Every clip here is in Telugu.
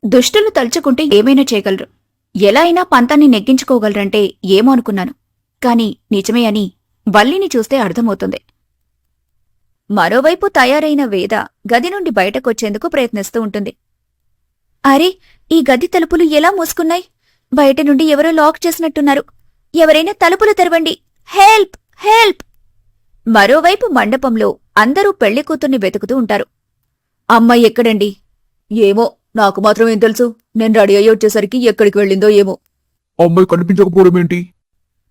దుష్టులు తలుచుకుంటే ఏమైనా చేయగలరు. ఎలా అయినా పంతాన్ని నెగ్గించుకోగలరంటే ఏమో అనుకున్నాను. కాని నిజమే అని వల్లిని చూస్తే అర్థమవుతుంది. మరోవైపు తయారైన వేద గది నుండి బయటకొచ్చేందుకు ప్రయత్నిస్తూ ఉంటుంది. అరే, ఈ గది తలుపులు ఎలా మూసుకున్నాయి? బయట నుండి ఎవరో లాక్ చేసినట్టున్నారు. ఎవరైనా తలుపులు తెరవండి. Help, help! మరోవైపు మండపంలో అందరూ పెళ్లికూతుర్ని వెతుకుతూ ఉంటారు. అమ్మాయి ఎక్కడండి? ఏమో, నాకు మాత్రం ఏం తెలుసు. నేను రెడీ అయ్యి వచ్చేసరికి ఎక్కడికి వెళ్ళిందో ఏమో. అమ్మాయి కనిపించకపోవడమేంటి?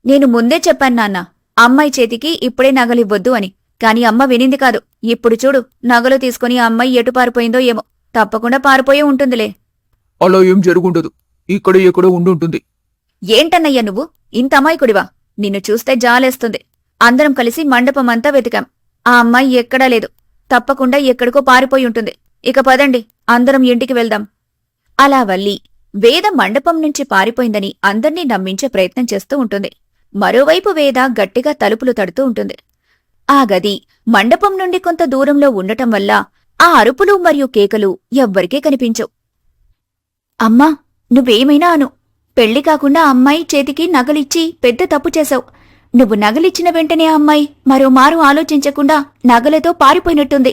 నేను ముందే చెప్పాను నాన్న, అమ్మాయి చేతికి ఇప్పుడే నగలివ్వొద్దు అని. కాని అమ్మ వినింది కాదు. ఇప్పుడు చూడు, నగలు తీసుకుని ఆ అమ్మాయి ఎటు పారిపోయిందో ఏమో. తప్పకుండా పారిపోయే ఉంటుందిలే. అలా ఏం జరుగుండదు. ఇక్కడే ఎక్కడో ఉండుంటుంది. ఏంటన్నయ్యా నువ్వు ఇంత అమాయకుడివా? నిన్ను చూస్తే జాలేస్తుంది. అందరం కలిసి మండపమంతా వెతికాం. ఆ అమ్మాయి ఎక్కడా లేదు. తప్పకుండా ఎక్కడికో పారిపోయి ఉంటుంది. ఇక పదండి, అందరం ఇంటికి వెళ్దాం. అలా వల్లి వేద మండపం నుంచి పారిపోయిందని అందర్నీ నమ్మించే ప్రయత్నం చేస్తూ ఉంటుంది. మరోవైపు వేద గట్టిగా తలుపులు తడుతూ ఉంటుంది. ఆ గది మండపం నుండి కొంత దూరంలో ఉండటం వల్ల ఆ అరుపులు మరియు కేకలు ఎవ్వరికీ కనిపించవు. అమ్మా, నువ్వేమైనా అను, పెళ్లి కాకుండా అమ్మాయి చేతికి నగలిచ్చి పెద్ద తప్పు చేశావు. నువ్వు నగలిచ్చిన వెంటనే ఆ అమ్మాయి మరోమారు ఆలోచించకుండా నగలతో పారిపోయినట్టుంది.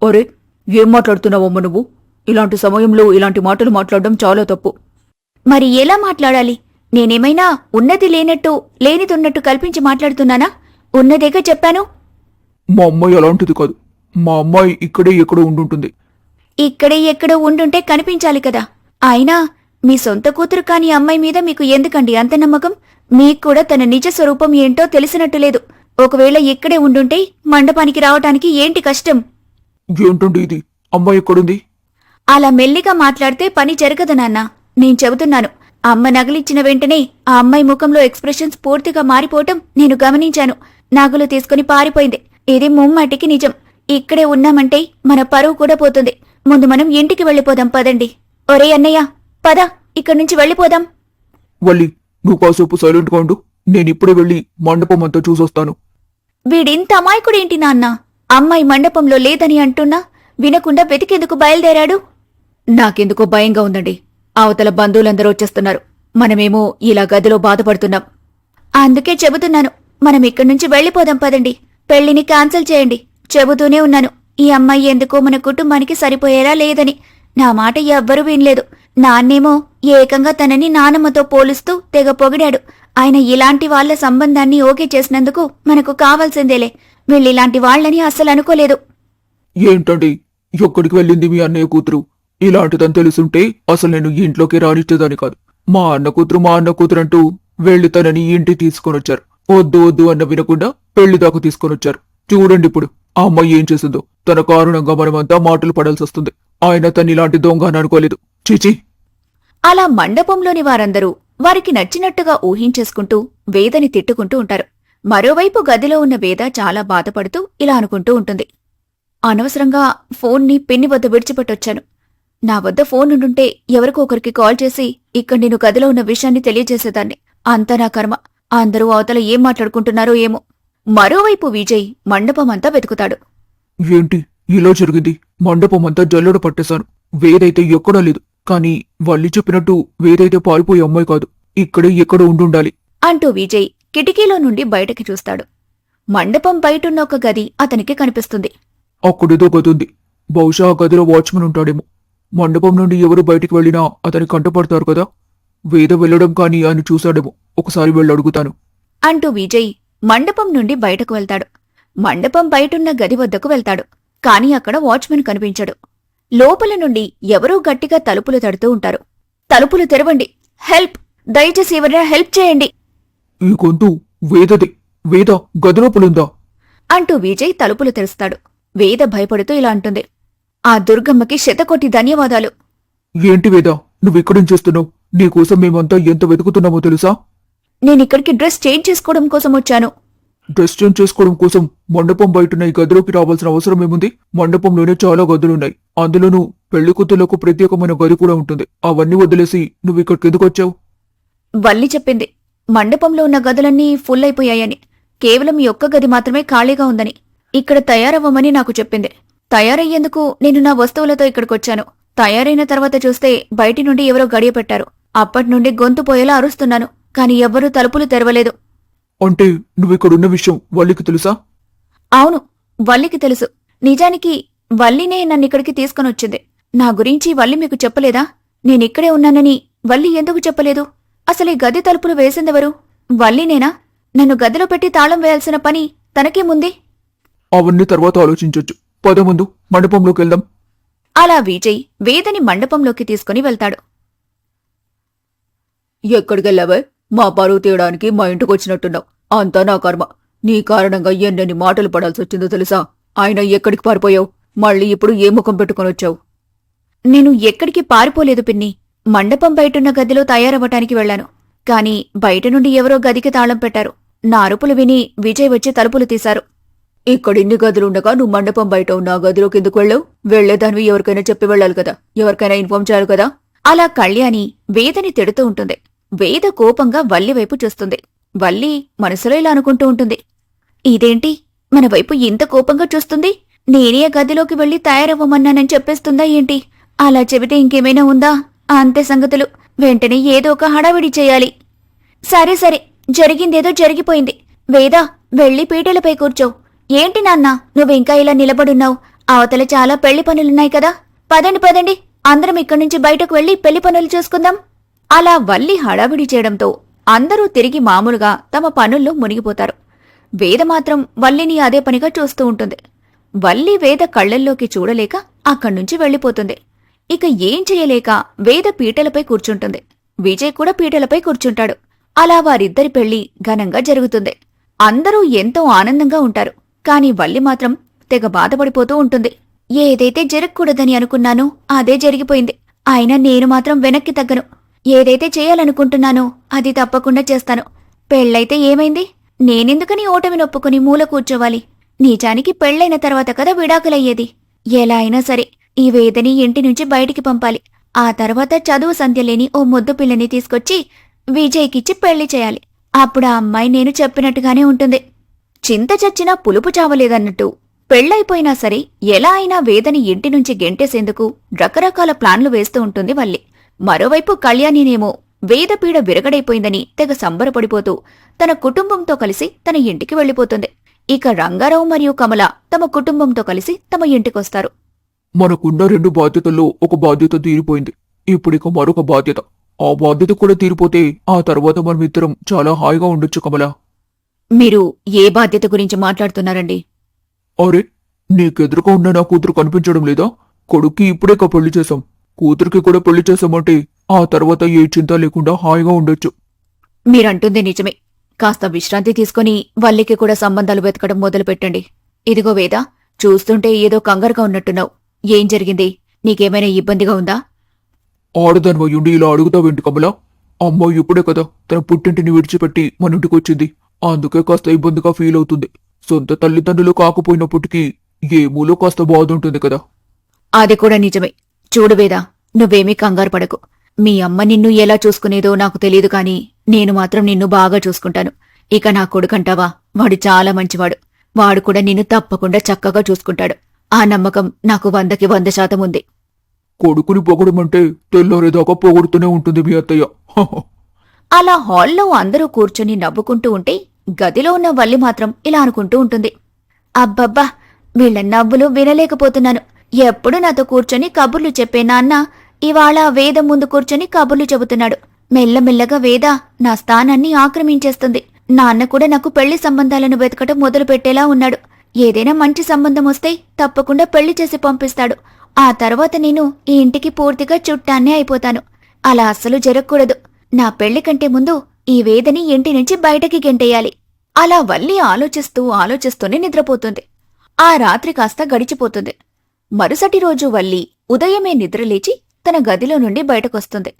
ఒరే, ఏం మాట్లాడుతున్నావమ్మ నువ్వు? ఇలాంటి సమయంలో ఇలాంటి మాటలు మాట్లాడడం చాలా తప్పు. మరి ఎలా మాట్లాడాలి? నేనేమైనా ఉన్నది లేనట్టు లేనిదున్నట్టు కల్పించి మాట్లాడుతున్నానా? ఉన్నదేగా చెప్పాను. మా అమ్మాయి అలాంటిది కాదు. మా అమ్మాయి ఇక్కడే ఎక్కడో ఉండుంటుంది. ఇక్కడే ఎక్కడో ఉండుంటే కనిపించాలి కదా. అయినా మీ సొంత కూతురు కాని అమ్మాయి మీద మీకు ఎందుకండి అంత నమ్మకం? మీక్కూడా తన నిజ స్వరూపం ఏంటో తెలిసినట్టు లేదు. ఒకవేళ ఇక్కడే ఉండుంటే మండపానికి రావటానికి ఏంటి కష్టం? ఏంటండి ఇది? అమ్మాయి ఎక్కడుంది? అలా మెల్లిగా మాట్లాడితే పని జరగదు నాన్నా. నేను చెబుతున్నాను. అమ్మ నగలిచ్చిన వెంటనే ఆ అమ్మాయి ముఖంలో ఎక్స్ప్రెషన్స్ పూర్తిగా మారిపోవటం నేను గమనించాను. నగలు తీసుకుని పారిపోయింది. ఇది ముమ్మాటికి నిజం. ఇక్కడే ఉన్నామంటే మన పరువు కూడా పోతుంది. ముందు మనం ఇంటికి వెళ్ళిపోదాం పదండి. ఒరే అన్నయ్య, పద, ఇక్కడి నుంచి వెళ్ళిపోదాం. వల్లి, నువ్వు కాసేపు సైలెంట్గా ఉండు. నేనిప్పుడే వెళ్ళి మండపం అంతా చూసొస్తాను. వీడింత అమాయకుడేంటి నాన్న? అమ్మాయి మండపంలో లేదని అంటున్నా వినకుండా వెతికేందుకు బయలుదేరాడు. నాకెందుకో భయంగా ఉందండి. అవతల బంధువులందరూ వచ్చేస్తున్నారు. మనమేమో ఇలా గదిలో బాధపడుతున్నాం. అందుకే చెబుతున్నాను, మనం ఇక్కడి నుంచి వెళ్ళిపోదాం పదండి. పెళ్లిని క్యాన్సిల్ చేయండి. చెబుతూనే ఉన్నాను, ఈ అమ్మాయి ఎందుకో మన కుటుంబానికి సరిపోయేలా లేదని. నా మాట ఎవ్వరూ వినలేదు. నాన్నేమో ఏకంగా తనని నానమ్మతో పోలుస్తూ తెగ పొగిడాడు. ఆయన ఇలాంటి వాళ్ల సంబంధాన్ని ఓకే చేసినందుకు మనకు కావాల్సిందేలే. వీళ్ళిలాంటి వాళ్లని అస్సలు అనుకోలేదు. ఏంటండి, ఎక్కడికి వెళ్ళింది మీ అన్నయ్య కూతురు? ఇలాంటిదని తెలుసుంటే అసలు నేను ఇంట్లోకి రానిచ్చేదాని కాదు. మా అన్న కూతురు అంటూ వెళ్లి తనని ఇంటి తీసుకొనొచ్చారు. వద్దు వద్దు అన్న వినకుండా పెళ్లి దాకా తీసుకొనొచ్చారు. చూడండి ఇప్పుడు ఆ అమ్మాయి ఏం చేసిందో. తన కారణంగా మనమంతా మాటలు పడాల్సి వస్తుంది. ఆయన తను ఇలాంటి దొంగ అని అనుకోలేదు. చీచీ! అలా మండపంలోని వారందరూ వారికి నచ్చినట్టుగా ఊహించేసుకుంటూ వేదని తిట్టుకుంటూ ఉంటారు. మరోవైపు గదిలో ఉన్న వేద చాలా బాధపడుతూ ఇలా అనుకుంటూ ఉంటుంది. అనవసరంగా ఫోన్ని పిన్ని వద్ద విడిచిపెట్టొచ్చాను. నా వద్ద ఫోన్ ఉండుంటే ఎవరికో ఒకరికి కాల్ చేసి ఇక్కడ నేను గదిలో ఉన్న విషయాన్ని తెలియజేసేదాన్ని. అంతా నా కర్మ. అందరూ అవతల ఏం మాట్లాడుకుంటున్నారో ఏమో. మరోవైపు విజయ్ మండపమంతా వెతుకుతాడు. ఏంటి ఇలా జరిగింది? మండపం అంతా జల్లెడ పట్టేశాను. వేదైతే ఎక్కడా లేదు. కానీ వల్లి చెప్పినట్టు వేదైతే పారిపోయే అమ్మాయి కాదు. ఇక్కడే ఎక్కడో ఉండుండాలి అంటూ విజయ్ కిటికీలో నుండి బయటకి చూస్తాడు. మండపం బయటున్న ఒక గది అతనికి కనిపిస్తుంది. అక్కడేదో గది ఉంది. బహుశా ఆ గదిలో వాచ్మెన్ ఉంటాడేమో. మండపం నుండి ఎవరు బయటికి వెళ్ళినా అతని కంటపడతారు కదా. వేద వెళ్లడం కానీ అని చూశాడేమో. ఒకసారి వెళ్ళి అడుగుతాను అంటూ విజయ్ మండపం నుండి బయటకు వెళ్తాడు. మండపం బయటున్న గది వద్దకు వెళ్తాడు. కాని అక్కడ వాచ్మెన్ కనిపించడు. లోపల నుండి ఎవరో గట్టిగా తలుపులు తడుతూ ఉంటారు. తలుపులు తెరవండి, హెల్ప్, దయచేసి ఎవరైనా హెల్ప్ చేయండి. ఈ గొంతు వేదది. వేద గదిలోపలుందా? అంటూ విజయ్ తలుపులు తెరుస్తాడు. వేద భయపడుతూ ఇలా అంటుంది. ఆ దుర్గమ్మకి శతకోటి ధన్యవాదాలు. ఏంటి వేద, నువ్విక్కడేం చేస్తున్నావు? నీకోసం మేమంతా ఎంత వెతుకుతున్నామో తెలుసా? నేనిక్కడికి డ్రెస్ చేంజ్ చేసుకోవడం కోసం వచ్చాను. డ్రెస్ చేంజ్ చేసుకోవడం కోసం మండపం బయటున్న ఈ గదిలోకి రావాల్సిన అవసరం ఏముంది? మండపంలోనే చాలా గదులున్నాయి. అందులోనూ పెళ్లి కూతుళ్లకు ప్రత్యేకమైన గది కూడా ఉంటుంది. అవన్నీ వదిలేసి నువ్వు ఇక్కడికి ఎందుకు వచ్చావు? వల్లి చెప్పింది, మండపంలో ఉన్న గదులన్నీ ఫుల్ అయిపోయాయని. కేవలం ఈ ఒక్క గది మాత్రమే ఖాళీగా ఉందని. ఇక్కడ తయారవ్వమని నాకు చెప్పింది. తయారయ్యేందుకు నేను నా వస్తువులతో ఇక్కడికొచ్చాను. తయారైన తర్వాత చూస్తే బయటి నుండి ఎవరో గడియ పెట్టారు. అప్పట్నుండి గొంతు పోయేలా అరుస్తున్నాను, కాని ఎవ్వరూ తలుపులు తెరవలేదు. అంటే నువ్విక్కడున్న విషయం వల్లికి తెలుసా? అవును, వల్లికి తెలుసు. నిజానికి వల్లినే నన్నిక్కడికి తీసుకొనొచ్చింది. నా గురించి వల్లి మీకు చెప్పలేదా? నేనిక్కడే ఉన్నానని వల్లి ఎందుకు చెప్పలేదు? అసలీ గది తలుపులు వేసిందెవరు? వల్లినేనా? నన్ను గదిలో పెట్టి తాళం వేయాల్సిన పని తనకేముంది? అవన్నీ తర్వాత ఆలోచించొచ్చు. పద ముందు మండపంలోకి వెళ్దాం. అలా విజయ్ వేదని మండపంలోకి తీసుకుని వెళ్తాడు. ఎక్కడికెళ్ళావే? మా పరువు తీయడానికి మా ఇంటికొచ్చినట్టున్నావు. అంతా నా కర్మ. నీ కారణంగా ఎన్నెన్ని మాటలు పడాల్సొచ్చిందో తెలుసా? ఆయన ఎక్కడికి పారిపోయావు? మళ్ళీ ఇప్పుడు ఏ ముఖం పెట్టుకొనొచ్చావు? నేను ఎక్కడికి పారిపోలేదు పిన్ని. మండపం బయటున్న గదిలో తయారవ్వటానికి వెళ్లాను. కాని బయట నుండి ఎవరో గదికి తాళం పెట్టారు. నా అరుపులు విని విజయ్ వచ్చి తలుపులు తీశారు. ఇక్కడిన్ని గదులుండగా నువ్వు మండపం బయట ఉన్న ఆ గదిలోకి ఎందుకు వెళ్ళావు? వెళ్లేదానివి ఎవరికైనా చెప్పి వెళ్ళాలి కదా, ఎవరికైనా ఇన్ఫార్మ్ చేయాలి కదా. అలా కళ్యాణి వేదని తిడుతూ ఉంటుంది. వేద కోపంగా వల్లి వైపు చూస్తుంది. వల్లి మనసులో ఇలా అనుకుంటూ ఉంటుంది, ఇదేంటి మన వైపు ఇంత కోపంగా చూస్తుంది? నేనే ఆ గదిలోకి వెళ్లి తయారవ్వమన్నానని చెప్పేస్తుందా ఏంటి? అలా చెబితే ఇంకేమైనా ఉందా? అంతే సంగతులు. వెంటనే ఏదో ఒక హడావిడి చేయాలి. సరే సరే, జరిగిందేదో జరిగిపోయింది. వేదా, వెళ్లి పీటలపై కూర్చో. ఏంటి నాన్న నువ్వింకా ఇలా నిలబడున్నావు? అవతల చాలా పెళ్లి పనులున్నాయి కదా. పదండి పదండి, అందరం ఇక్కడి నుంచి బయటకు వెళ్లి పెళ్లి పనులు చూసుకుందాం. అలా వల్లి హడావిడి చేయడంతో అందరూ తిరిగి మామూలుగా తమ పనుల్లో మునిగిపోతారు. వేద మాత్రం వల్లిని అదే పనిగా చూస్తూ ఉంటుంది. వల్లి వేద కళ్లల్లోకి చూడలేక అక్కడ్నుంచి వెళ్లిపోతుంది. ఇక ఏం చేయలేక వేద పీటలపై కూర్చుంటుంది. విజయ్ కూడా పీటలపై కూర్చుంటాడు. అలా వారిద్దరి పెళ్లి ఘనంగా జరుగుతుంది. అందరూ ఎంతో ఆనందంగా ఉంటారు. కాని వల్లి మాత్రం తెగ బాధపడిపోతూ ఉంటుంది. ఏదైతే జరగకూడదని అనుకున్నానో అదే జరిగిపోయింది. అయినా నేను మాత్రం వెనక్కి తగ్గను. ఏదైతే చేయాలనుకుంటున్నానో అది తప్పకుండా చేస్తాను. పెళ్ళైతే ఏమైంది? నేనెందుకని ఓటమి నొప్పుకుని మూల కూర్చోవాలి? నిజానికి పెళ్లైన తర్వాత కదా విడాకులయ్యేది. ఎలా అయినా సరే ఈ వేదని ఇంటి నుంచి బయటికి పంపాలి. ఆ తర్వాత చదువు సంధ్య లేని ఓ ముద్దు పిల్లని తీసుకొచ్చి విజయ్కిచ్చి పెళ్లి చేయాలి. అప్పుడు ఆ అమ్మాయి నేను చెప్పినట్టుగానే ఉంటుంది. చింత చచ్చినా పులుపు చావలేదన్నట్టు పెళ్లైపోయినా సరే ఎలా అయినా వేదని ఇంటి నుంచి గెంటేసేందుకు రకరకాల ప్లాన్లు వేస్తూ ఉంటుంది వల్లి. మరోవైపు కళ్యాణినేమో వేదపీడ విరగడైపోయిందని తెగ సంబరపడిపోతూ తన కుటుంబంతో కలిసి తన ఇంటికి వెళ్లిపోతుంది. ఇక రంగారావు మరియు కమల తమ కుటుంబంతో కలిసి తమ ఇంటికొస్తారు. మనకున్న 2 బాధ్యతల్లో ఒక బాధ్యత తీరిపోయింది. ఇప్పుడిక మరొక బాధ్యత. ఆ బాధ్యత కూడా తీరిపోతే ఆ తర్వాత మనమిద్దరం చాలా హాయిగా ఉండొచ్చు కమలా. మీరు ఏ బాధ్యత గురించి మాట్లాడుతున్నారండి? అరే, నీకెదురుగా ఉన్న నా కూతురు కనిపించడం లేదా? కొడుక్కి ఇప్పుడే పెళ్లి చేశాం. కూతురికి కూడా పెళ్లి చేశామంటే ఆ తర్వాత ఏ చింత లేకుండా హాయిగా ఉండొచ్చు. మీరంటుంది నిజమే. కాస్త విశ్రాంతి తీసుకుని వల్లికి కూడా సంబంధాలు వెతకడం మొదలుపెట్టండి. ఇదిగో వేద, చూస్తుంటే ఏదో కంగారుగా ఉన్నట్టున్నావు. ఏం జరిగింది? నీకేమైనా ఇబ్బందిగా ఉందా? ఆడదానివయ్యుండి ఇలా అడుగుతావేంటి కమలా? అమ్మాయి ఇప్పుడే కదా తన పుట్టింటిని విడిచిపెట్టి మన ఇంటికొచ్చింది. అందుకే కాస్త ఇబ్బందిగా ఫీల్ అవుతుంది. సొంత తల్లిదండ్రులు కాకపోయినప్పటికీ ఏ మూలో కాస్త బాధ ఉంటుంది కదా. అది కూడా నిజమే. చూడు వేదా, నువ్వేమీ కంగారు పడకు. మీ అమ్మ నిన్ను ఎలా చూసుకునేదో నాకు తెలియదు కాని నేను మాత్రం నిన్ను బాగా చూసుకుంటాను. ఇక నా కొడుకంటావా, వాడు చాలా మంచివాడు. వాడు కూడా నిన్ను తప్పకుండా చక్కగా చూసుకుంటాడు. ఆ నమ్మకం నాకు 100కి 100% ఉంది. కొడుకుని పొగడమంటే తెల్లారేదాకా పొగడుతూనే ఉంటుంది మీ అత్తయ్య. హహ. అలా హాల్లో అందరూ కూర్చొని నవ్వుకుంటూ ఉంటే గదిలో ఉన్న వల్లి మాత్రం ఇలా అనుకుంటూ ఉంటుంది, అబ్బబ్బా, వీళ్ల నవ్వులు వినలేకపోతున్నాను. ఎప్పుడు నాతో కూర్చొని కబుర్లు చెప్పే నాన్న ఇవాళ వేద ముందు కూర్చొని కబుర్లు చెబుతున్నాడు. మెల్లమెల్లగా వేద నా స్థానాన్ని ఆక్రమించేస్తుంది. నాన్న కూడా నాకు పెళ్లి సంబంధాలను వెతకటం మొదలుపెట్టేలా ఉన్నాడు. ఏదైనా మంచి సంబంధం వస్తే తప్పకుండా పెళ్లి చేసి పంపిస్తాడు. ఆ తర్వాత నేను ఈ ఇంటికి పూర్తిగా చుట్టాన్నే అయిపోతాను. అలా అస్సలు జరగకూడదు. నా పెళ్లి కంటే ముందు ఈ వేదని ఇంటి నుంచి బయటకి గెంటేయాలి. అలా వల్లి ఆలోచిస్తూనే నిద్రపోతుంది. ఆ రాత్రి కాస్త గడిచిపోతుంది. మరుసటి రోజు వల్లి ఉదయమే నిద్రలేచి తన గదిలో నుండి బయటకొస్తుంది.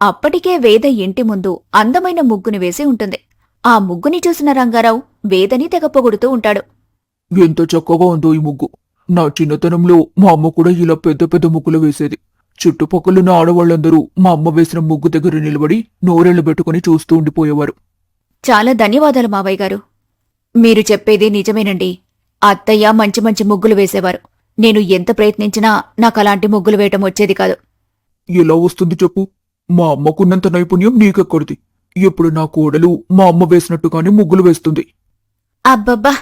అప్పటికే వేద ఇంటి ముందు అందమైన ముగ్గుని వేసి ఉంటుంది. ఆ ముగ్గుని చూసిన రంగారావు వేదని తెగ పొగుడుతూ ఉంటాడు. ఎంత చక్కగా ఉందో ఈ ముగ్గు. నా చిన్నతనంలో మా అమ్మ కూడా ఇలా పెద్ద పెద్ద ముగ్గులు వేసేది. చుట్టుపక్కలున్న ఆడవాళ్లందరూ మా అమ్మ వేసిన ముగ్గు దగ్గర నిలబడి నోరెళ్లు పెట్టుకుని చూస్తూ ఉండిపోయేవారు. చాలా ధన్యవాదాలు మావయ్య గారు. మీరు చెప్పేది నిజమేనండి. అత్తయ్య మంచి మంచి ముగ్గులు వేసేవారు. నేను ఎంత ప్రయత్నించినా నాకలాంటి ముగ్గులు వేయటం వచ్చేది కాదు. ఎలా వస్తుంది చెప్పు? మా అమ్మకున్నంత నైపుణ్యం నీకెక్కడిది? ఎప్పుడు నా కోడలు మా అమ్మ వేసినట్టుగానే ముగ్గులు వేస్తుంది. అబ్బబ్బా,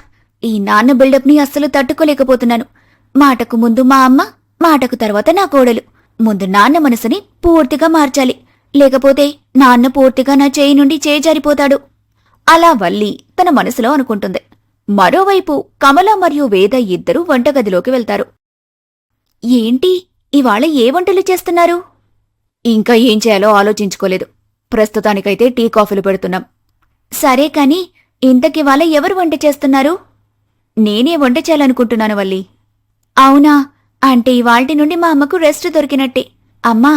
ఈ నాన్న బిల్డప్ ని అస్సలు తట్టుకోలేకపోతున్నాను. మాటకు ముందు మా అమ్మ, మాటకు తర్వాత నా కోడలు. ముందు నాన్న మనసుని పూర్తిగా మార్చాలి, లేకపోతే నాన్న పూర్తిగా నా చేయి నుండి చేజారిపోతాడు. అలా వల్లి తన మనసులో అనుకుంటుంది. మరోవైపు కమల మరియు వేద ఇద్దరూ వంటగదిలోకి వెళ్తారు. ఏంటి, ఇవాళ ఏ వంటలు చేస్తున్నారు? ఇంకా ఏం చేయాలో ఆలోచించుకోలేదు. ప్రస్తుతానికైతే టీ కాఫీలు పెడుతున్నాం. సరే కాని ఇంతకివాళ ఎవరు వంట చేస్తున్నారు? నేనే వంట చేయాలనుకుంటున్నాను వల్లి. అవునా, అంటే ఇవాల్టి నుండి మా అమ్మకు రెస్ట్ దొరికినట్టే. అమ్మా,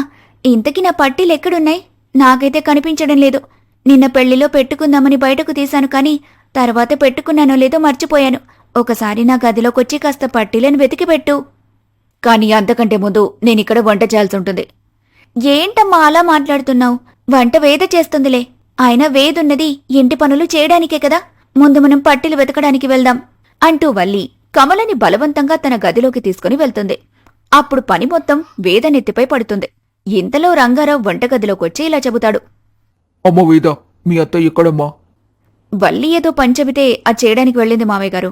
ఇంతకీ నా పట్టీలెక్కడున్నాయి? నాకైతే కనిపించడం లేదు. నిన్న పెళ్లిలో పెట్టుకుందామని బయటకు తీశాను కాని తర్వాత పెట్టుకున్నానో లేదో మర్చిపోయాను. ఒకసారి నా గదిలోకొచ్చి కాస్త పట్టీలను వెతికిపెట్టు. కాని అంతకంటే ముందు నేనిక్కడ వంట చేయాల్సుంటుంది. ఏంటమ్మా అలా మాట్లాడుతున్నావు? వంట వేద చేస్తుందిలే. అయినా వేదున్నది ఇంటి పనులు చేయడానికే కదా. ముందు మనం పట్టీలు వెతకడానికి వెళ్దాం అంటూ వల్లి కమలని బలవంతంగా తన గదిలోకి తీసుకుని వెళ్తుంది. అప్పుడు పని మొత్తం వేద నెత్తిపై పడుతుంది. ఇంతలో రంగారావు వంటగదిలోకొచ్చి ఇలా చెబుతాడు. అమ్మ వేద, మీ అత్త ఎక్కడమ్మా? వల్లి ఏదో పని చెబితే అది చేయడానికి వెళ్ళింది మావయ్య గారు.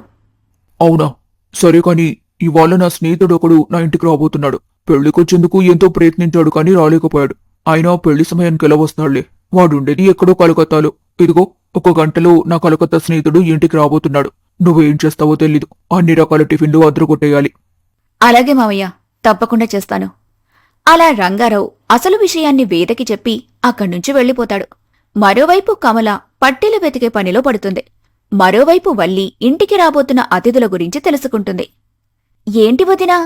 అవునా, సరే కాని ఇవాళ నా స్నేహితుడు ఒకడు నా ఇంటికి రాబోతున్నాడు. పెళ్లికొచ్చేందుకు ఎంతో ప్రయత్నించాడు కానీ రాలేకపోయాడు. ఆయన పెళ్లి సమయానికి ఎలా వస్తాడులే. వాడుండేది ఎక్కడో కలకత్తాలో. ఇదిగో 1 గంటలో నా కలకత్తా స్నేహితుడు ఇంటికి రాబోతున్నాడు. నువ్వేం చేస్తావో తెలీదు. అన్ని రకాల టిఫిన్లు అదరగొట్టేయాలి. అలాగే మావయ్య, తప్పకుండా చేస్తాను. అలా రంగారావు అసలు విషయాన్ని వేదకి చెప్పి అక్కడ్నుంచి వెళ్ళిపోతాడు. మరోవైపు కమల పట్టీలు వెతికే పనిలో పడుతుంది. మరోవైపు వల్లి ఇంటికి రాబోతున్న అతిథుల గురించి తెలుసుకుంటుంది. ఏంటి వదినా,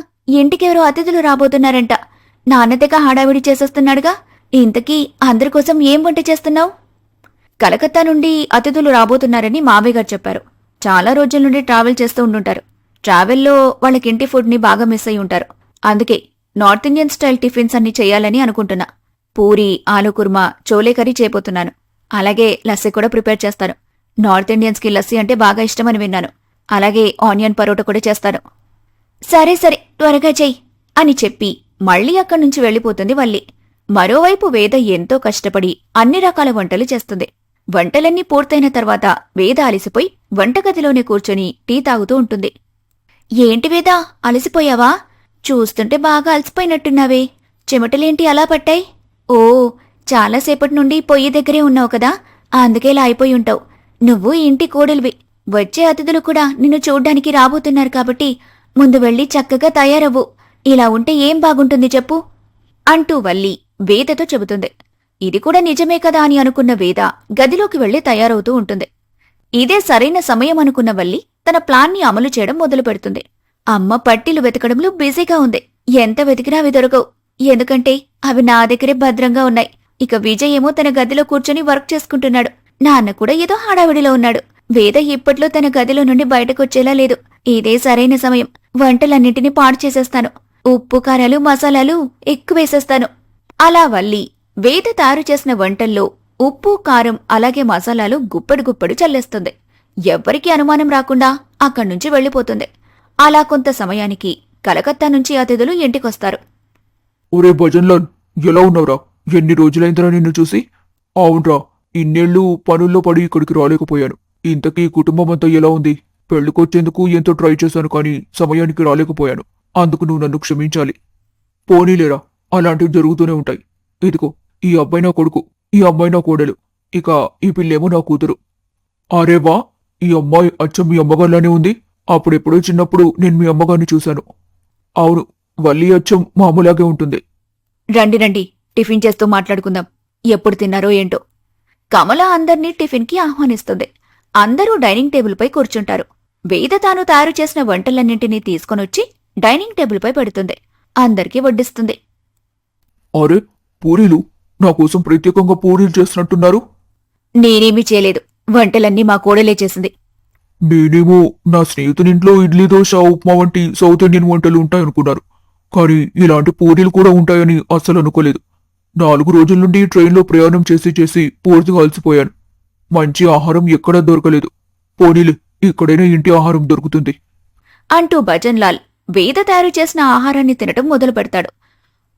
ఇంటికెవరో అతిథులు రాబోతున్నారంట. నాన్నతెగ హడావిడి చేసేస్తున్నాడుగా. ఇంతకీ అందరికోసం ఏం వంట చేస్తున్నావు? కలకత్తా నుండి అతిథులు రాబోతున్నారని మావయ్య గారు చెప్పారు. చాలా రోజుల నుండి ట్రావెల్ చేస్తూ ఉండుంటారు. ట్రావెల్లో వాళ్ళకింటి ఫుడ్ని బాగా మిస్ అయి ఉంటారు. అందుకే నార్త్ ఇండియన్ స్టైల్ టిఫిన్స్ అన్ని చేయాలని అనుకుంటున్నా. పూరి, ఆలూ కుర్మా, చోలే కర్రీ చేయబోతున్నాను. అలాగే లస్సీ కూడా ప్రిపేర్ చేస్తాను. నార్త్ ఇండియన్స్కి లస్సీ అంటే బాగా ఇష్టమని విన్నాను. అలాగే ఆనియన్ పరోటా కూడా చేస్తాను. సరే సరే, త్వరగా చెయ్యి అని చెప్పి మళ్లీ అక్కడ్నుంచి వెళ్ళిపోతుంది వల్లి. మరోవైపు వేద ఎంతో కష్టపడి అన్ని రకాల వంటలు చేస్తుంది. వంటలన్నీ పూర్తయిన తర్వాత వేద అలసిపోయి వంటగదిలోనే కూర్చొని టీ తాగుతూ ఉంటుంది. ఏంటి వేద, అలసిపోయావా? చూస్తుంటే బాగా అలసిపోయినట్టున్నావే. చెమటలేంటి అలా పట్టాయి? ఓ, చాలాసేపటి నుండి పొయ్యి దగ్గరే ఉన్నావు కదా, అందుకే ఇలా అయిపోయి ఉంటావు. నువ్వు ఇంటి కోడలివి. వచ్చే అతిథులు కూడా నిన్ను చూడ్డానికి రాబోతున్నారు కాబట్టి ముందు వెళ్ళి చక్కగా తయారవ్వు. ఇలా ఉంటే ఏం బాగుంటుంది చెప్పు అంటూ వల్లి వేదతో చెబుతుంది. ఇది కూడా నిజమే కదా అని అనుకున్న వేద గదిలోకి వెళ్లి తయారవుతూ ఉంటుంది. ఇదే సరైన సమయం అనుకున్న వల్లి తన ప్లాన్ని అమలు చేయడం మొదలు పెడుతుంది. అమ్మ పట్టీలు వెతకడంలో బిజీగా ఉంది. ఎంత వెతికినా అవి దొరకవు. ఎందుకంటే అవి నా దగ్గరే భద్రంగా ఉన్నాయి. ఇక విజయ్ ఏమో తన గదిలో కూర్చొని వర్క్ చేసుకుంటున్నాడు. నాన్న కూడా ఏదో హడావిడిలో ఉన్నాడు. వేద ఇప్పట్లో తన గదిలో నుండి బయటకొచ్చేలా లేదు. ఇదే సరైన సమయం. వంటలన్నింటినీ పాడు చేసేస్తాను. ఉప్పు, కారాలు, మసాలాలు ఎక్కువేసేస్తాను. అలా వల్లి వేద తయారు చేసిన వంటల్లో ఉప్పు, కారం అలాగే మసాలాలు గుప్పెడు గుప్పెడు చల్లేస్తుంది. ఎవ్వరికీ అనుమానం రాకుండా అక్కడ్నుంచి వెళ్ళిపోతుంది. అలా కొంత సమయానికి కలకత్తా నుంచి అతిథులు ఇంటికొస్తారు. ఒరే భజన్లాల్, ఎలా ఉన్నావురా? ఎన్ని రోజులైందిరా నిన్ను చూసి? అవునరా, ఇన్నేళ్లు పనుల్లో పడి ఇక్కడికి రాలేకపోయాను. ఇంతకీ కుటుంబం అంతా ఎలా ఉంది? పెళ్లికొచ్చేందుకు ఎంతో ట్రై చేశాను కానీ సమయానికి రాలేకపోయాను. అందుకు నువ్వు నన్ను క్షమించాలి. పోనీలేరా, అలాంటివి జరుగుతూనే ఉంటాయి. ఇదిగో, ఈ అబ్బాయి నా కొడుకు, ఈ అమ్మాయి నా కోడలు, ఇక ఈ పిల్లేమో నా కూతురు. అరే వా, ఈ అమ్మాయి అచ్చం మీ అమ్మగారిలానే ఉంది. అప్పుడెప్పుడో చిన్నప్పుడు నేను మీ అమ్మగారిని చూశాను. అవును, వల్లి అచ్చం మామూలాగే ఉంటుంది. రండి రండి, టిఫిన్ చేస్తూ మాట్లాడుకుందాం. ఎప్పుడు తిన్నారో ఏంటో. కమల అందర్నీ టిఫిన్కి ఆహ్వానిస్తుంది. అందరూ డైనింగ్ టేబుల్పై కూర్చుంటారు. వేద తాను తయారు చేసిన వంటలన్నింటినీ తీసుకొనొచ్చి డైనింగ్ టేబుల్పై పెడుతుంది. అందరికీ వడ్డిస్తుంది. అరే, పూరీలు నా కోసం ప్రత్యేకంగా పూరీలు చేసినట్టున్నారు. నేనేమీ చేయలేదు. వంటలన్నీ మా కోడలే చేసింది. నేనేమో నా స్నేహితునింట్లో ఇడ్లీ, దోశ, ఉప్మా వంటి సౌత్ ఇండియన్ వంటలు ఉంటాయనుకున్నాను. కానీ ఇలాంటి పూరీలు కూడా ఉంటాయని అస్సలు అనుకోలేదు. 4 రోజుల నుండి ట్రైన్లో ప్రయాణం చేసి చేసి పూర్తిగా అలసిపోయాను. మంచి ఆహారం ఎక్కడా దొరకలేదు. పోనీలే, ఇక్కడైనా ఇంటి ఆహారం దొరుకుతుంది అంటూ భజన్లాల్ వేద తయారు చేసిన ఆహారాన్ని తినటం మొదలు పెడతాడు.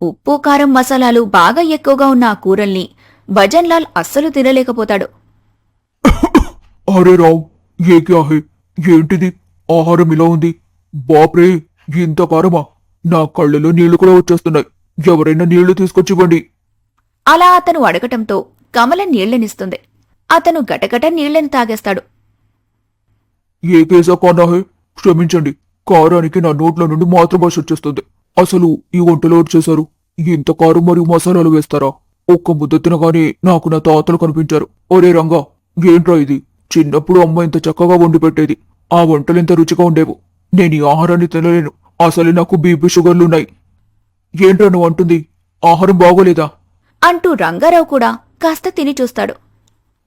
ఉప్పు కారం మసాలాలు బాగా ఎక్కువగా ఉన్న ఆ కూరల్ని భజన్లాల్ అస్సలు తినలేకపోతాడు. అరే రావ్, ఏ క్యా హే? ఏంటిది ఆహారం ఇలా ఉంది? బాప్రే, ఇంత కారమా? నా కళ్ళలో నీళ్లు కూడా వచ్చేస్తున్నాయి. ఎవరైనా నీళ్లు తీసుకొచ్చివ్వండి. అలా అతను అడగటంతో కమల నీళ్లనిస్తుంది. అతను గటగట నీళ్లను తాగేస్తాడు. ఏ కేసా కానా హే? క్షమించండి, కారానికి నా నోట్ల నుండి మాతృభాష వచ్చేస్తుంది. అసలు ఈ వంటలో చేశారు? ఇంత కారం మరియు మసాలాలు వేస్తారా? ఒక్క ముద్ద తినగానే నాకు నా తాతలు కనిపించారు. ఒరే రంగా, ఏంట్రా ఇది? చిన్నప్పుడు అమ్మ ఇంత చక్కగా వండి పెట్టేది. ఆ వంటలు ఎంత రుచిగా ఉండేవు. నేను ఈ ఆహారాన్ని తినలేను. అసలు నాకు బీపీ షుగర్లున్నాయి. ఏంట్రా నువ్వు అంటుంది? ఆహారం బాగోలేదా? అంటూ రంగారావు కూడా కాస్త తిని చూస్తాడు.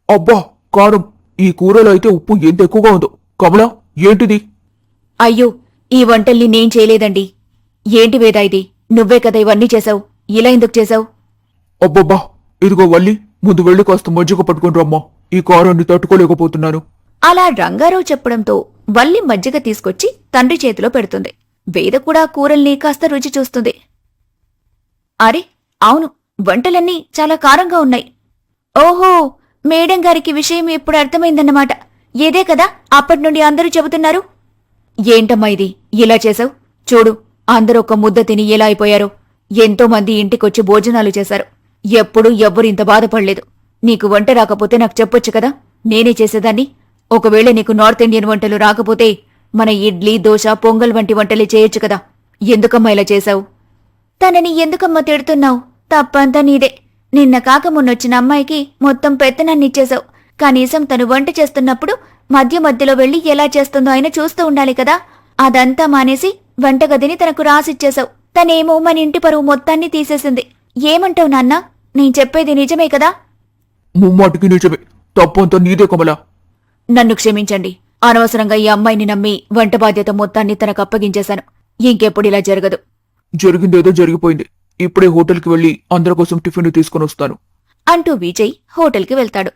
అబ్బా, కారం! ఈ కూరలో అయితే ఉప్పు ఎంత ఎక్కువగా ఉందో. కమలా, ఏంటిది? అయ్యో, ఈ వంటల్ని నేం చేయలేదండి. ఏంటి వేదా ఇది? నువ్వే కదా ఇవన్నీ చేశావు. ఇలా ఎందుకు చేశావు? అబ్బబ్బా, ఇదిగో వల్లి, ముందు వెళ్ళి కాస్త మజ్జిగ పట్టుకుని రమ్మా. ఈ కారాన్ని తట్టుకోలేకపోతున్నాను. అలా రంగారావు చెప్పడంతో వల్లి మజ్జిగ తీసుకొచ్చి తండ్రి చేతిలో పెడుతుంది. వేద కూడా కూరల్ని కాస్త రుచి చూస్తుంది. అరే, అవును, వంటలన్నీ చాలా కారంగా ఉన్నాయి. ఓహో, మేడం గారికి విషయం ఇప్పుడు అర్థమైందన్నమాట. ఇదే కదా అప్పటినుండి అందరూ చెబుతున్నారు. ఏంటమ్మా ఇది ఇలా చేశావు? చూడు, అందరూ ఒక ముద్ద తిని ఎలా అయిపోయారో. ఎంతో మంది ఇంటికొచ్చి భోజనాలు చేశారు. ఎప్పుడూ ఎవ్వరు ఇంత బాధపడలేదు. నీకు వంట రాకపోతే నాకు చెప్పొచ్చు కదా, నేనే చేసేదాన్ని. ఒకవేళ నీకు నార్త్ ఇండియన్ వంటలు రాకపోతే మన ఇడ్లీ, దోశ, పొంగల్ వంటి వంటలే చేయొచ్చు కదా. ఎందుకమ్మా ఇలా చేశావు? తనని ఎందుకమ్మా తిడుతున్నావు? తప్పంతా నీదే. నిన్న కాక మొన్నొచ్చిన అమ్మాయికి మొత్తం పెత్తనాన్నిచ్చేశావు. కనీసం తను వంట చేస్తున్నప్పుడు మధ్య మధ్యలో వెళ్లి ఎలా చేస్తుందో ఆయన చూస్తూ ఉండాలి కదా. అదంతా మానేసి వంటగదిని తనకు రాసిచ్చేశావు. తనేమో మన ఇంటి పరువు మొత్తాన్ని తీసేసింది. ఏమంటావు నాన్నా? నేను చెప్పేది నిజమే కదా? ముమ్మాటికి నిజమే. తప్పంతా నీదే కమలా. నన్ను క్షమించండి. అనవసరంగా ఈ అమ్మాయిని నమ్మి వంట బాధ్యత మొత్తాన్ని తనకు అప్పగించేశాను. ఇంకెప్పుడు ఇలా జరగదు. జరిగిందేదో జరిగిపోయింది. ఇప్పుడే హోటల్కి వెళ్లి అందరి కోసం టిఫిన్ తీసుకుని వస్తాను అంటూ విజయ్ హోటల్కి వెళ్తాడు.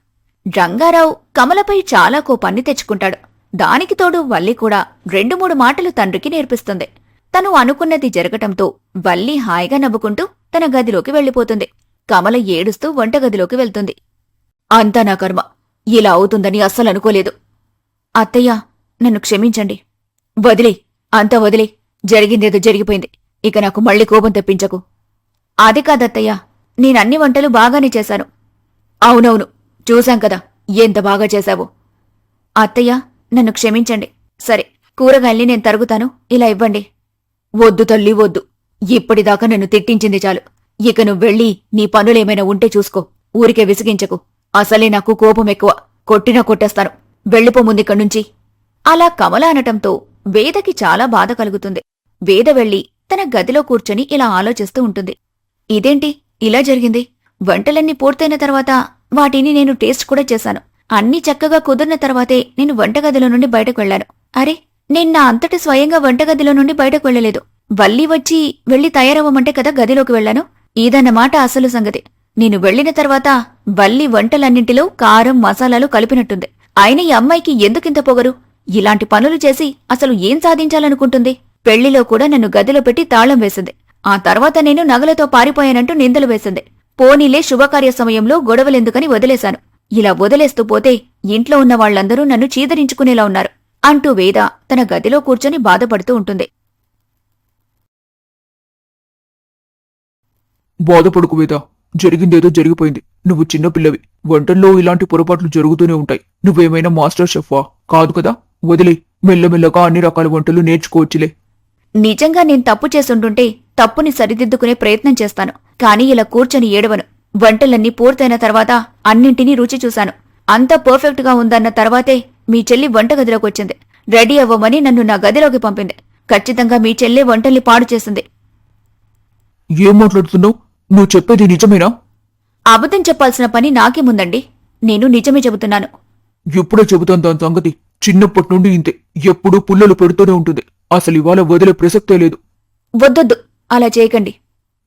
రంగారావు కమలపై చాలా కోపాన్ని తెచ్చుకుంటాడు. దానికి తోడు వల్లి కూడా 2-3 మాటలు తండ్రికి నేర్పిస్తుంది. తను అనుకున్నది జరగటంతో వల్లి హాయిగా నవ్వుకుంటూ తన గదిలోకి వెళ్లిపోతుంది. కమల ఏడుస్తూ వంటగదిలోకి వెళ్తుంది. అంతా నా కర్మ. ఇలా అవుతుందని అస్సలనుకోలేదు. అత్తయ్యా, నన్ను క్షమించండి. వదిలే, అంతా వదిలే. జరిగిందేదో జరిగిపోయింది. ఇక నాకు మళ్ళీ కోపం తెప్పించకు. అది కాదత్తయ్యా, నేనన్ని వంటలు బాగానే చేశాను. అవునవును, చూశాం కదా ఎంత బాగా చేశావో. అత్తయ్యా, నన్ను క్షమించండి. సరే, కూరగాయల్ని నేను తరుగుతాను, ఇలా ఇవ్వండి. వద్దు తల్లి, వద్దు. ఇప్పటిదాకా నన్ను తిట్టించింది చాలు. ఇక నువ్వెళ్ళి నీ పనులేమైనా ఉంటే చూసుకో. ఊరికే విసిగించకు. అసలే నాకు కోపం ఎక్కువ. కొట్టినా కొట్టేస్తాను. వెళ్ళిపో ముందిక్కడ్నుంచి. అలా కమల అనటంతో వేదకి చాలా బాధ కలుగుతుంది. వేద వెళ్లి తన గదిలో కూర్చొని ఇలా ఆలోచిస్తూ ఉంటుంది. ఇదేంటి ఇలా జరిగింది? వంటలన్నీ పూర్తయిన తర్వాత వాటిని నేను టేస్ట్ కూడా చేశాను. అన్నీ చక్కగా కుదిరిన తర్వాతే నేను వంటగదిలో నుండి బయటకు వెళ్లాను. అరే, నేను నా అంతటి స్వయంగా వంటగదిలో నుండి బయటకు వెళ్లలేదు. వల్లి వచ్చి వెళ్లి తయారవ్వమంటే కదా గదిలోకి వెళ్లాను. ఇదన్నమాట అసలు సంగతి. నేను వెళ్లిన తర్వాత వల్లి వంటలన్నింటిలో కారం, మసాలాలు కలిపినట్టుంది. ఆయన ఈ అమ్మాయికి ఎందుకింత పొగరు? ఇలాంటి పనులు చేసి అసలు ఏం సాధించాలనుకుంటుంది? పెళ్లిలో కూడా నన్ను గదిలో పెట్టి తాళం వేసింది. ఆ తర్వాత నేను నగలతో పారిపోయానంటూ నిందలు వేసింది. పోనీలే, శుభకార్య సమయంలో గొడవలెందుకని వదిలేశాను. ఇలా వదిలేస్తూ పోతే ఇంట్లో ఉన్న వాళ్లందరూ నన్ను చీదరించుకునేలా ఉన్నారు అంటూ వేద తన గదిలో కూర్చొని బాధపడుతూ ఉంటుంది. బాధపడుకు వేద, జరిగిందేదో జరిగిపోయింది. నువ్వు చిన్నపిల్లవి. వంటల్లో ఇలాంటి పొరపాట్లు జరుగుతూనే ఉంటాయి. నువ్వేమైనా మాస్టర్ షెఫ్వా? కాదు కదా. వదిలే, మెల్లమెల్లగా అన్ని రకాల వంటలు నేర్చుకోవచ్చులే. నిజంగా నేను తప్పు చేసుంటుంటే తప్పుని సరిదిద్దుకునే ప్రయత్నం చేస్తాను. కానీ ఇలా కూర్చొని ఏడవను. వంటలన్నీ పూర్తయిన తర్వాత అన్నింటినీ రుచి చూశాను. అంతా పర్ఫెక్ట్ గా ఉందన్న తర్వాతే మీ చెల్లి వంటగదిలోకి వచ్చింది. రెడీ అవ్వమని నన్ను నా గదిలోకి పంపింది. ఖచ్చితంగా మీ చెల్లె వంటల్ని పాడు చేసింది. ఏం మాట్లాడుతున్నావు? నువ్వు చెప్పేది నిజమేనా? అబద్ధం చెప్పాల్సిన పని నాకేముందండి? నేను నిజమే చెబుతున్నాను. ఇప్పుడే చెబుతాను దాని సంగతి. చిన్నప్పటి నుండి ఇంతే. ఎప్పుడూ పుల్లలు పెడుతూనే ఉంటుంది. అసలు ఇవాళ వదిలే ప్రసక్తే లేదు. వద్దొద్దు, అలా చేయకండి.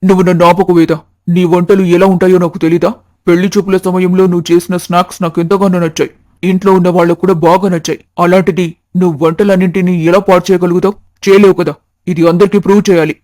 నువ్వు నన్ను ఆపకు వేద. నీ వంటలు ఎలా ఉంటాయో నాకు తెలీదా? పెళ్లి చూపుల సమయంలో నువ్వు చేసిన స్నాక్స్ నాకు ఎంతగానో నచ్చాయి. ఇంట్లో ఉన్న వాళ్లకు కూడా బాగా నచ్చాయి. అలాంటిది నువ్వు వంటలన్నింటినీ ఎలా పాడు చేయగలుగుతావు? చేయలేవు కదా. ఇది అందరికీ ప్రూవ్ చేయాలి.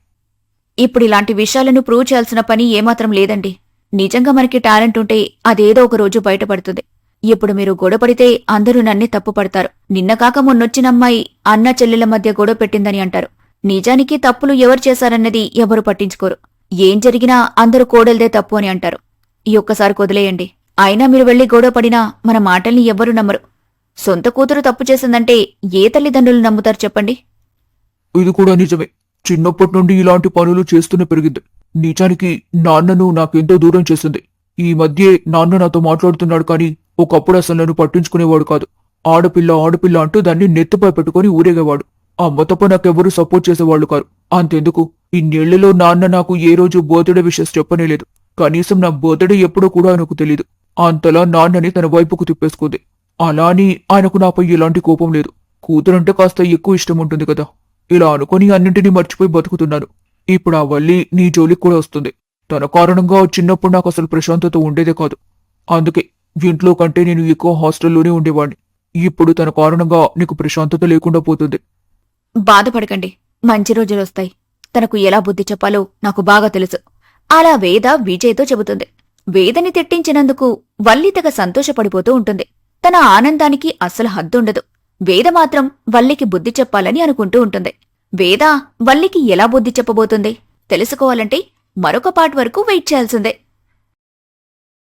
ఇప్పుడు ఇలాంటి విషయాలను ప్రూవ్ చేయాల్సిన పని ఏమాత్రం లేదండి. నిజంగా మనకి టాలెంట్ ఉంటే అదేదో ఒక రోజు బయటపడుతుంది. ఇప్పుడు మీరు గొడవపడితే అందరూ నన్నే తప్పు పడతారు. నిన్న కాక మొన్నొచ్చిన అమ్మాయి అన్న చెల్లెల మధ్య గొడవ పెట్టిందని అంటారు. నిజానికి తప్పులు ఎవరు చేశారన్నది ఎవరు పట్టించుకోరు. ఏం జరిగినా అందరూ కోడల్దే తప్పు అని అంటారు. ఈ ఒక్కసారి వదిలేయండి. అయినా మీరు వెళ్లి గొడవ పడినా మన మాటల్ని ఎవ్వరూ నమ్మరు. సొంత కూతురు తప్పు చేసిందంటే ఏ తల్లిదండ్రులు నమ్ముతారు చెప్పండి? ఇది కూడా నిజమే. చిన్నప్పటి నుండి ఇలాంటి పనులు చేస్తూనే పెరిగింది. నిజానికి నాన్నను నాకెంతో దూరం చేసింది. ఈ మధ్యే నాన్న నాతో మాట్లాడుతున్నాడు కానీ ఒకప్పుడు అసలు నన్ను పట్టించుకునేవాడు కాదు. ఆడపిల్ల ఆడపిల్ల అంటూ దాన్ని నెత్తిపై పెట్టుకుని ఊరేగేవాడు. అమ్మ తప్ప నాకెవ్వరూ సపోర్ట్ చేసేవాళ్లు కాదు. అంతెందుకు, ఇన్నేళ్లలో నాన్న నాకు ఏ రోజు బర్త్డే విషెస్ చెప్పనేలేదు. కనీసం నా బర్త్డే ఎప్పుడో కూడా ఆయనకు తెలీదు. అంతలా నాన్నని తన వైపుకు తిప్పేసుకుంది. అలా అని ఆయనకు నాపై ఎలాంటి కోపం లేదు. కూతురంటే కాస్త ఎక్కువ ఇష్టం ఉంటుంది కదా. ఇలా అనుకుని అన్నింటినీ మర్చిపోయి బతుకుతున్నాను. ఇప్పుడు ఆ వల్లి నీ జోలికి కూడా వస్తుంది. తన కారణంగా చిన్నప్పుడు నాకు అసలు ప్రశాంతత ఉండేదే కాదు. అందుకే ఇంట్లో కంటే నేను ఎక్కువ హాస్టల్లోనే ఉండేవాడిని. ఇప్పుడు తన కారణంగా నీకు ప్రశాంతత లేకుండా పోతుంది. బాధపడకండి, మంచి రోజులొస్తాయి. తనకు ఎలా బుద్ధి చెప్పాలో నాకు బాగా తెలుసు. అలా వేద విజయ్తో చెబుతుంది. వేదని తిట్టించినందుకు వల్లి తెగ సంతోషపడిపోతూ ఉంటుంది. తన ఆనందానికి అస్సలు హద్దుండదు. వేద మాత్రం వల్లికి బుద్ధి చెప్పాలని అనుకుంటూ ఉంటుంది. వేద వల్లికి ఎలా బుద్ధి చెప్పబోతుంది తెలుసుకోవాలంటే మరొక పార్ట్ వరకు వెయిట్ చేయాల్సిందే.